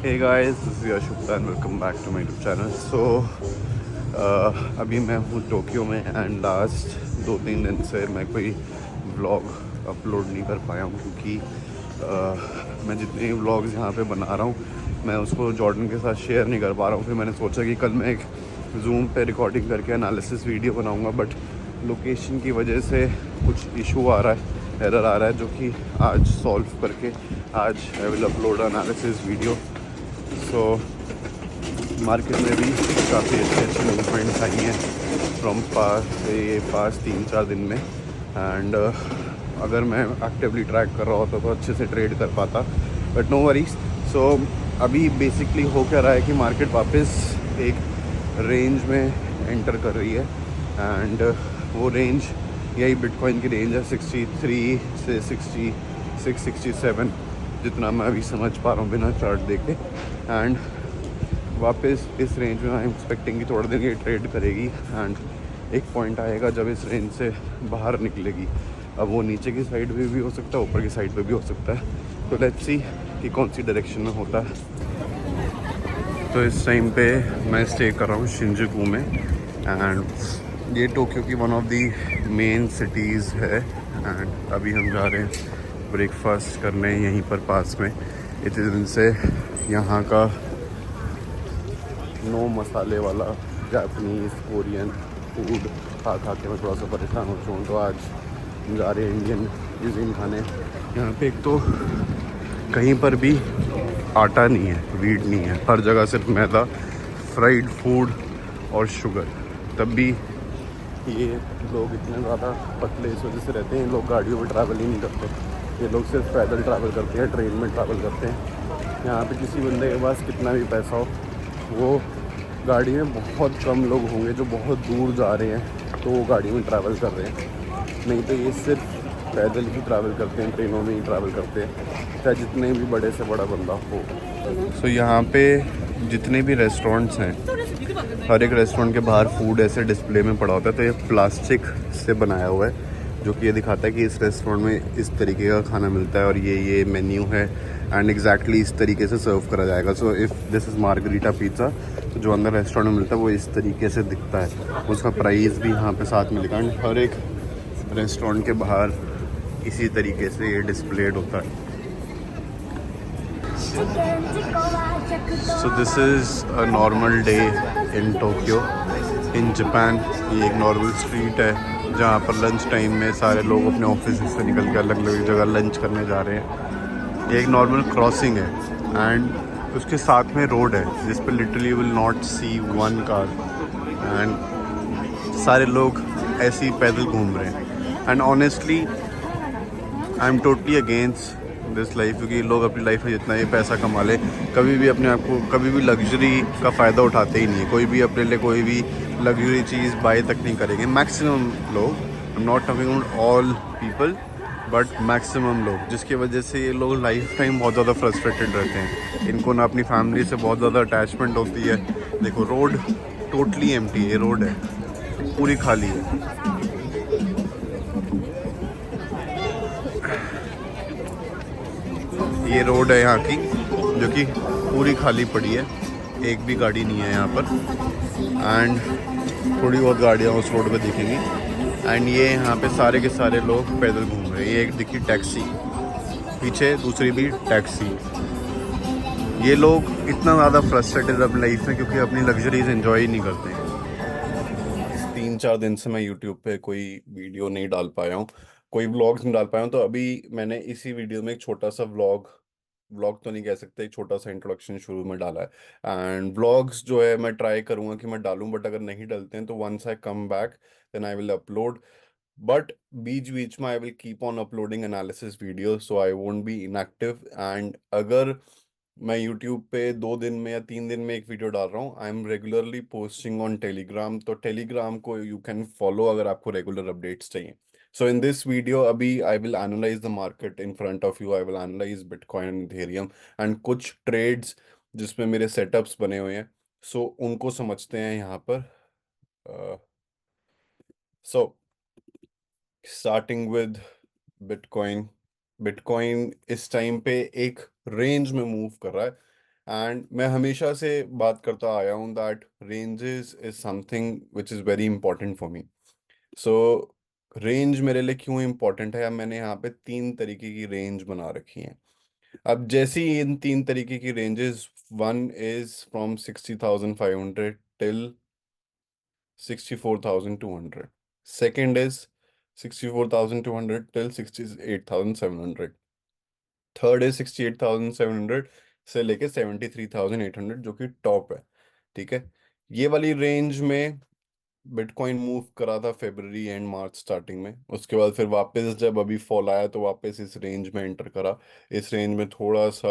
Hey guys, this is Yash Gupta and welcome back to my YouTube channel. अभी मैं हूँ Tokyo में and last 2-3 दिन से मैं कोई व्लॉग अपलोड नहीं कर पाया हूँ क्योंकि मैं जितने भी व्लॉग्स यहाँ पे बना रहा हूँ मैं उसको जॉर्डन के साथ शेयर नहीं कर पा रहा हूँ। फिर मैंने सोचा कि कल मैं एक जूम पे रिकॉर्डिंग करके एनालिसिस वीडियो बनाऊँगा, बट लोकेशन की वजह से कुछ इशू आ रहा है, एरर आ रहा है, जो कि आज सॉल्व करके आज आई will upload analysis video. So market में भी काफ़ी अच्छे मूवमेंट्स आई हैं फ्रॉम पास 3-4 दिन में एंड अगर मैं एक्टिवली ट्रैक कर रहा होता तो अच्छे से ट्रेड कर पाता, बट नो वरीज। सो अभी बेसिकली हो क्या रहा है कि मार्केट वापस एक रेंज में एंटर कर रही है एंड वो रेंज यही बिटकॉइन की रेंज है 63 से 66-67, जितना मैं अभी समझ पा रहा हूँ बिना चार्ट देखे। एंड वापस इस रेंज में आई एम एक्सपेक्टिंग कि थोड़ा दिन ये ट्रेड करेगी एंड एक पॉइंट आएगा जब इस रेंज से बाहर निकलेगी। अब वो नीचे की साइड पे भी हो सकता है, ऊपर की साइड पे भी हो सकता है, तो लेट्स सी कि कौन सी डायरेक्शन में होता है। तो इस टाइम पे मैं स्टे कर रहा हूँ शिंजुकू में एंड ये टोक्यो की one of the main cities है एंड अभी हम जा रहे हैं ब्रेकफास्ट करने यहीं पर पास में। इतने दिन से यहाँ का नो मसाले वाला जापानीज़ कोरियन फूड खा खा के मैं थोड़ा सा परेशान हो चुका हूँ, तो आज हम जा रहे हैं इंडियन क्यूजीन खाने। यहाँ पे एक तो कहीं पर भी आटा नहीं है, वीट नहीं है, हर जगह सिर्फ मैदा, फ्राइड फूड और शुगर। तब भी ये लोग इतने ज़्यादा पतले इस वजह से रहते हैं, लोग गाड़ियों में ट्रैवल ही नहीं करते, ये लोग सिर्फ पैदल ट्रैवल करते हैं, ट्रेन में ट्रैवल करते हैं। यहाँ पे किसी बंदे के पास कितना भी पैसा हो, वो गाड़ी में बहुत कम लोग होंगे जो बहुत दूर जा रहे हैं तो वो गाड़ी में ट्रैवल कर रहे हैं, नहीं तो ये सिर्फ पैदल ही ट्रैवल करते हैं, ट्रेनों में ही ट्रैवल करते हैं, चाहे जितने भी बड़े से बड़ा बंदा हो। सो यहाँ पे जितने भी रेस्टोरेंट्स हैं, हर एक रेस्टोरेंट के बाहर फूड ऐसे डिस्प्ले में पड़ा होता है, तो ये प्लास्टिक से बनाया हुआ है जो कि ये दिखाता है कि इस रेस्टोरेंट में इस तरीके का खाना मिलता है और ये मेन्यू है एंड एग्जैक्टली इस तरीके से सर्व करा जाएगा। So if this is margherita pizza, तो जो अंदर रेस्टोरेंट में मिलता है वो इस तरीके से दिखता है, उसका प्राइस भी यहाँ पे साथ में लिखा है। हर एक रेस्टोरेंट के बाहर इसी तरीके से ये डिस्प्लेड होता है। So this is a normal day in Tokyo in Japan. ये एक नॉर्मल स्ट्रीट है जहाँ पर लंच टाइम में सारे लोग अपने ऑफिस से निकल के अलग अलग जगह लंच करने जा रहे हैं। ये एक नॉर्मल क्रॉसिंग है एंड उसके साथ में रोड है जिस पर literally will not see one car and सारे लोग ऐसे ही पैदल घूम रहे हैं। And honestly I am totally against this life, क्योंकि लोग अपनी लाइफ में जितना ही पैसा कमा ले कभी भी अपने आप को कभी भी लग्जरी का फ़ायदा उठाते ही नहीं है। कोई भी अपने लिए कोई भी लग्जरी चीज़ बाय तक नहीं करेंगे, मैक्सिमम लोग। I am not talking about all people but maximum लोग, जिसकी वजह से ये लोग लाइफ टाइम बहुत ज़्यादा फ्रस्ट्रेटेड रहते हैं। इनको ना अपनी फैमिली से बहुत ज़्यादा अटैचमेंट होती है। देखो रोड टोटली एम्प्टी है, ये रोड है पूरी खाली है। ये रोड है यहाँ की जो कि पूरी खाली पड़ी है, एक भी गाड़ी नहीं है यहाँ पर एंड थोड़ी बहुत गाड़ियाँ उस रोड पे दिखेंगी एंड ये यहाँ पे सारे के सारे लोग पैदल घूम रहे हैं। ये एक दिखी टैक्सी, पीछे दूसरी भी टैक्सी। ये लोग इतना ज़्यादा फ्रस्ट्रेटेड अपनी लाइफ में क्योंकि अपनी लग्जरीज एंजॉय ही नहीं करते हैं। 3-4 दिन से मैं यूट्यूब पे कोई वीडियो नहीं डाल पाया हूँ, कोई व्लॉग्स नहीं डाल पाया हूँ, तो अभी मैंने इसी वीडियो में एक छोटा सा व्लॉग, व्लॉग तो नहीं कह सकते, एक छोटा सा इंट्रोडक्शन शुरू में डाला है एंड व्लॉग्स जो है मैं ट्राई करूँगा कि मैं डालूँ, बट अगर नहीं डलते हैं तो once I come back then I will upload. But बीच बीच में I will keep on uploading analysis video, so I won't be inactive. And अगर मैं यूट्यूब पे 2 दिन में या 3 दिन में एक वीडियो डाल रहा हूँ, I am regularly posting on Telegram, तो टेलीग्राम को यू कैन फॉलो अगर आपको रेगुलर अपडेट्स चाहिए। सो इन दिस वीडियो अभी I will analyse the market in front of you, I will analyse bitcoin and Ethereum and कुछ trades जिसमें मेरे setups बने हुए हैं, सो उनको समझते हैं यहाँ पर। So starting with bitcoin. Bitcoin इस टाइम पे एक रेंज में मूव कर रहा है एंड मैं हमेशा से बात करता आया हूँ that ranges is something which is very important for me. So range मेरे लिए क्यों इंपॉर्टेंट है, अब मैंने यहाँ पे तीन तरीके की रेंज बना रखी है। अब जैसी इन तीन तरीके की ranges, one is from 60,500 till 64,200, second is 64,200 till 68,700, third is 68,700 से लेके 73,800 जो कि टॉप है। ठीक है, ये वाली रेंज में बिटकॉइन मूव करा था फेब्रवरी एंड मार्च स्टार्टिंग में, उसके बाद फिर वापस जब अभी फॉल आया तो वापस इस रेंज में एंटर करा। इस रेंज में थोड़ा सा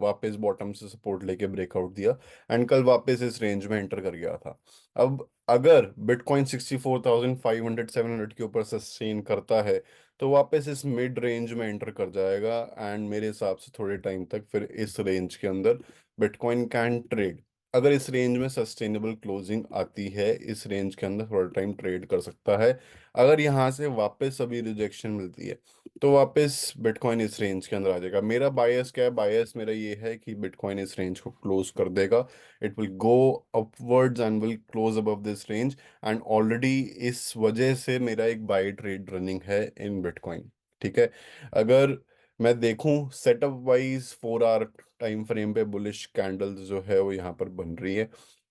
वापस बॉटम से सपोर्ट लेके ब्रेकआउट दिया एंड कल वापस इस रेंज में एंटर कर गया था। अब अगर बिटकॉइन 64,500 700 के ऊपर सस्टेन करता है तो वापस इस मिड रेंज में एंटर कर जाएगा एंड मेरे हिसाब से थोड़े टाइम तक फिर इस रेंज के अंदर बिटकॉइन कैन ट्रेड। अगर इस रेंज में सस्टेनेबल क्लोजिंग आती है, इस रेंज के अंदर थोड़ा टाइम ट्रेड कर सकता है। अगर यहाँ से वापस अभी रिजेक्शन मिलती है तो वापस बिटकॉइन इस रेंज के अंदर आ जाएगा। मेरा बायस क्या है, बायस मेरा ये है कि बिटकॉइन इस रेंज को क्लोज कर देगा। It will go upwards and will close above this range and already इस वजह से मेरा एक बाय ट्रेड रनिंग है इन बिटकॉइन। ठीक है, अगर मैं देखूं setup wise 4 hour time frame पे बुलिश कैंडल्स जो है वो यहाँ पर बन रही है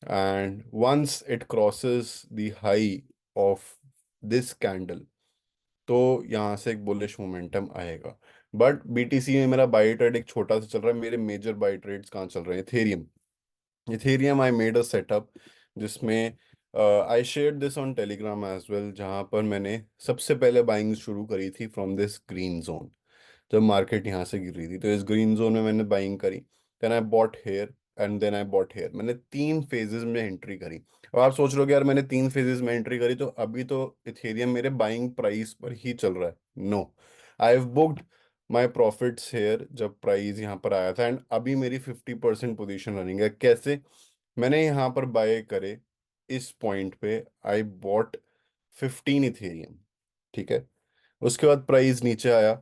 and once it crosses the high of this candle तो यहाँ से एक बुलिश मोमेंटम आएगा। बट बीटीसी में मेरा बाई ट्रेड एक छोटा सा चल रहा है। मेरे मेजर बाई ट्रेड्स कहाँ चल रहे हैं, Ethereum. Ethereum I made a setup जिसमें I shared this on Telegram as well, जहाँ पर मैंने सबसे पहले बाइंग शुरू करी थी फ्रॉम दिस ग्रीन जोन। जब मार्केट यहाँ से गिर रही थी तो इस ग्रीन जोन में मैंने बाइंग करी, then I bought here and then I bought here. मैंने तीन फेजेस में एंट्री करी। अब आप सोच रहे हो कि यार मैंने तीन फेजेस में एंट्री करी तो अभी तो इथेरियम मेरे बाइंग प्राइस पर ही चल रहा है। No, I have booked my profits here जब प्राइस यहाँ पर आया था एंड अभी मेरी 50% पोजीशन रनिंग है। कैसे? मैंने यहाँ पर बाय करे इस पॉइंट पे, आई बॉट 15 इथेरियम। ठीक है, उसके बाद प्राइस नीचे आया,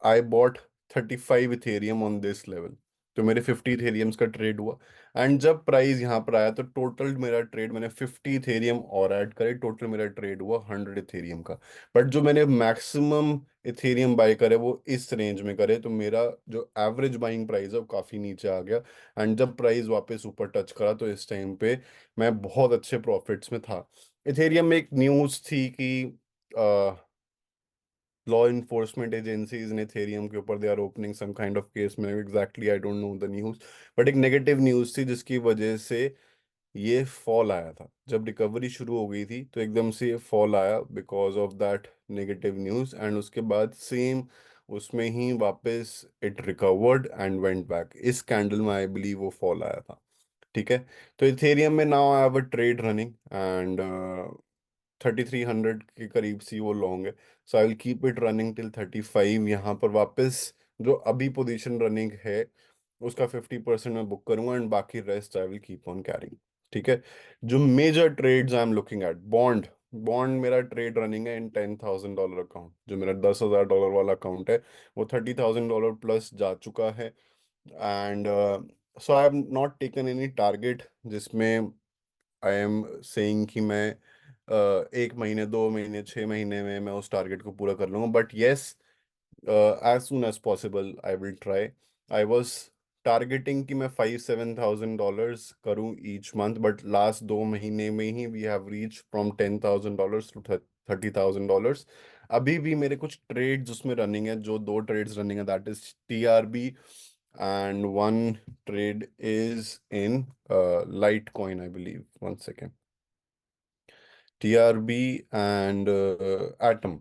I bought 35 Ethereum on this level, तो मेरे 50 इथेरियम्स का ट्रेड हुआ। एंड जब प्राइस यहाँ पर आया तो टोटल मेरा ट्रेड, मैंने 50 इथेरियम और ऐड करे, टोटल मेरा ट्रेड हुआ 100 इथेरियम का। बट जो मैंने मैक्सिमम इथेरियम बाय करे वो इस रेंज में करे, तो मेरा जो एवरेज बाइंग प्राइस है वो काफ़ी नीचे आ गया। एंड जब प्राइस वापस ऊपर टच करा तो इस टाइम पे मैं बहुत अच्छे प्रॉफिट्स में था। इथेरियम में एक न्यूज़ थी कि लॉ इन्फोर्समेंट एजेंसीज ने थेरियम के ऊपर they are opening some kind of case में, exactly I don't know the news, but एक नेगेटिव न्यूज़ थी जिसकी वजह से ये फॉल आया था। जब रिकवरी शुरू हो गई थी तो एकदम से ये फॉल आया because of that negative news and उसके बाद सेम उसमें ही वापस it recovered and went back. इस कैंडल में आई बिलीव वो फॉल आया था। ठीक है, तो इथेरियम में now I have a trade running and 3,300 के करीब सी वो लॉन्ग है। So I will keep it running till 35। यहाँ पर वापस जो अभी पोजीशन रनिंग है उसका 50% मैं बुक करूंगा एंड बाकी rest I will keep on carrying. ठीक है, जो major trades I am looking at, bond. Bond मेरा ट्रेड रनिंग है इन $10,000 अकाउंट। जो मेरा $10,000 वाला अकाउंट है वो $30,000 प्लस जा चुका है and so I have not taken any target जिसमें आई एम सेइंग कि मैं 1 महीने 2 महीने 6 महीने में मैं उस टारगेट को पूरा कर लूंगा। But yes, as soon as possible I will try. I was targeting कि मैं $5,000 7,000 करूं ईच मंथ, बट लास्ट 2 महीने में ही we have reach from $10,000 to $30,000। अभी भी मेरे कुछ ट्रेड्स उसमें रनिंग है, जो दो ट्रेड्स रनिंग है, that is TRB and one trade is in light coin I believe, one second, TRB and atom.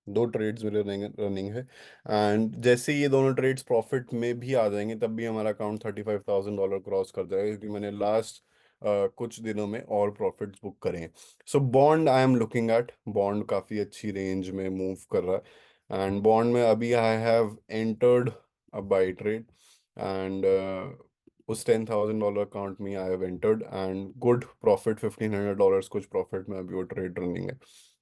दो ट्रेड्स मेरे रनिंग है एंड जैसे ये दोनों ट्रेड्स प्रॉफिट में भी आ जाएंगे तब भी हमारा अकाउंट $35,000 क्रॉस कर जाएगा, क्योंकि मैंने लास्ट कुछ दिनों में और प्रॉफिट्स बुक करे हैं। So bond I am looking at, bond काफ़ी अच्छी रेंज में मूव कर रहा है एंड बॉन्ड में अभी I have entered a buy trade and उस $10,000 अकाउंट में I have entered and good profit, $1,500 कुछ प्रॉफिट में अभी वो ट्रेड रनिंग है।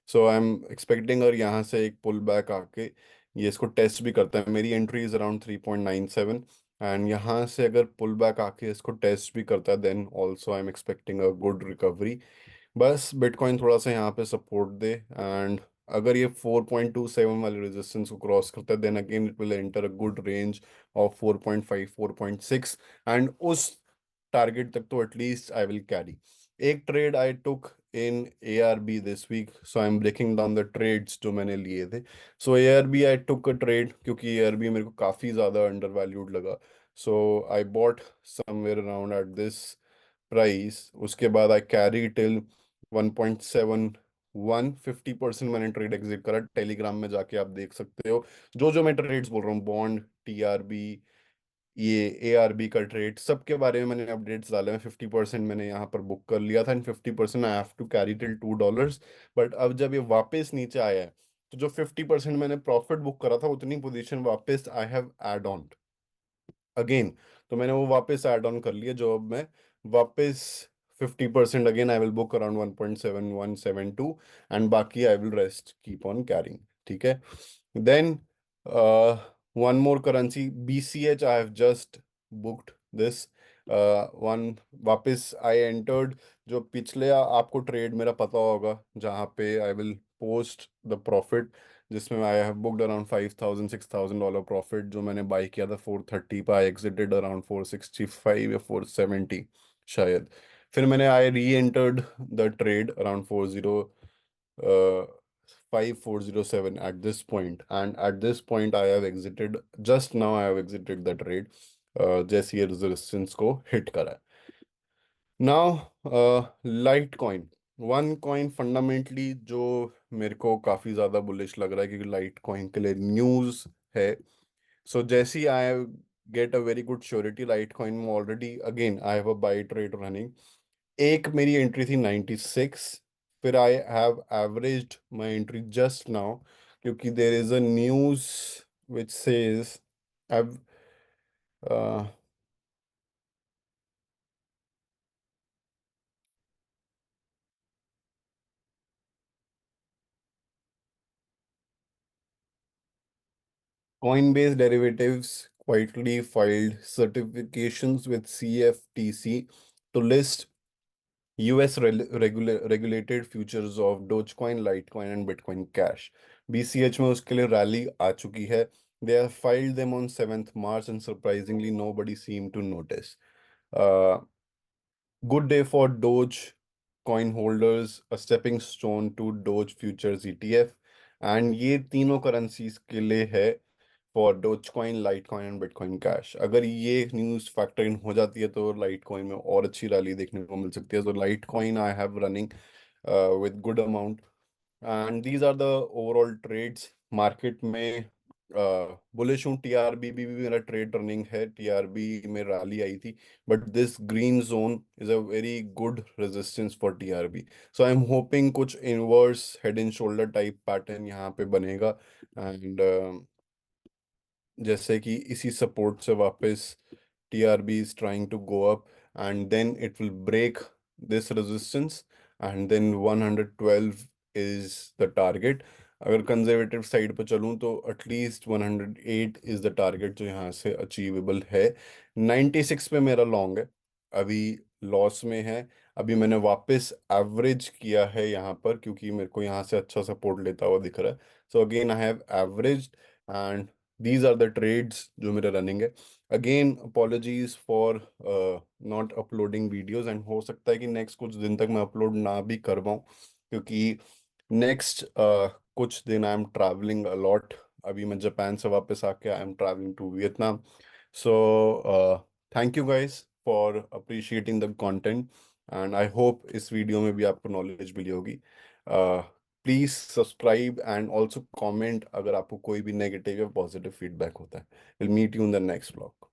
सो आई एम एक्सपेक्टिंग और यहाँ से एक पुल बैक आके ये इसको टेस्ट भी करता है। मेरी एंट्री इज अराउंड 3.97 एंड यहाँ से अगर पुल बैक आके इसको टेस्ट भी करता है, then also I am expecting a good recovery. बस बिटकॉइन थोड़ा सा यहाँ पे सपोर्ट दे, एंड अगर ये 4.27 वाले रेजिस्टेंस को क्रॉस करता है, then again it will enter a good range of 4.5 4.6, and उस टारगेट तक तो एटलीस्ट आई विल कैरी। एक trade I took in A R B this week, so I am breaking down the trades जो मैंने लिए थे। So A R B I took a trade क्योंकि A R B मेरे को काफ़ी ज़्यादा अंडर वैल्यूड लगा। So I bought somewhere around at this price. उसके बाद आई कैरी टिल 1.71, 50% मैंने ट्रेड एग्जिट करा। टेलीग्राम में जाके आप देख सकते हो जो जो मैं ट्रेड्स बोल रहा हूँ, बॉन्ड, टी आर बी, ये ए आर बी का ट्रेड, सबके बारे में मैंने अपडेट्स डाले हैं। 50% मैंने यहाँ पर बुक कर लिया था, and 50% I have to carry till $2। But अब जब ये वापस नीचे आया है, तो जो 50% मैंने प्रॉफिट बुक करा था, उतनी पोजीशन वापस I have add on again. तो मैंने वो वापस ऐड ऑन कर लिया, जो अब मैं वापस 50% again I will book around 1.7172, and बाकी I will rest keep on carrying. ठीक है। Then one more currency BCH, I have just booked this one. वापस आई एंटर्ड जो पिछले आपको ट्रेड मेरा पता होगा, जहाँ पे I will post the profit, जिसमें I have booked around $5,000 6,000 profit, जो मैंने बाई किया था 430 पर। आई एग्जिटेड अराउंड 465 या 470 शायद। फिर मैंने आई री entered the trade around 405 407 at this point, and at this point I have exerted just now. I have exerted the trade जैसे ये रेजिस्टेंस को हिट करा। Now light coin, one coin fundamentally जो मेरे को काफ़ी ज़्यादा बुलिश लग रहा है, क्योंकि लाइट कॉइन के लिए न्यूज़ है। सो जैसी I get a very good surety Litecoin में, already again I have a buy trade running. एक मेरी एंट्री थी 96, फिर I have averaged my entry just now, क्योंकि there is a news which says Coinbase Derivatives quietly filed certifications with CFTC to list US regulated futures of Dogecoin, Litecoin and Bitcoin Cash. BCH में उसके लिए rally आ चुकी है. They have filed them on 7th March, and surprisingly nobody seemed to notice. Uh, Good day for Doge coin holders, a stepping stone to Doge futures ETF. And ये तीनों currencies के लिए है for Dogecoin, Litecoin and Bitcoin Cash. अगर ये news factor in हो जाती है तो लाइटकॉइन में और अच्छी रैली देखने को मिल सकती है. तो Litecoin I have running with good amount, and these are the overall trades market में. बुलिश हूँ. टीआरबी भी मेरा ट्रेड रनिंग है. टीआरबी में रैली आई थी, but this green zone is a very good resistance for TRB. So I am hoping कुछ inverse head and shoulder type pattern यहाँ पे बनेगा, एंड जैसे कि इसी सपोर्ट से वापस TRB is trying to go up, and then it will break this resistance, and then 112 is the target. अगर कंजर्वेटिव साइड पर चलूँ तो एटलीस्ट 108 इज द टारगेट जो यहाँ से अचीवेबल है. 96 पे मेरा लॉन्ग है, अभी लॉस में है. अभी मैंने वापस एवरेज किया है यहाँ पर, क्योंकि मेरे को यहाँ से अच्छा सपोर्ट लेता हुआ दिख रहा है. So again I have averaged, and these are the trades जो मेरे रनिंग है. Again apologies for not uploading videos, and हो सकता है कि नेक्स्ट कुछ दिन तक मैं अपलोड ना भी कर पाऊँ, क्योंकि नेक्स्ट कुछ दिन आई एम ट्रैवलिंग अलॉट. अभी मैं जापान से वापस आके I am travelling to Vietnam. So thank you guys for appreciating the content, and I hope इस वीडियो में भी आपको नॉलेज मिली होगी. Please subscribe and also comment अगर आपको कोई भी नेगेटिव या पॉजिटिव फीडबैक होता है. Will meet you in the next vlog.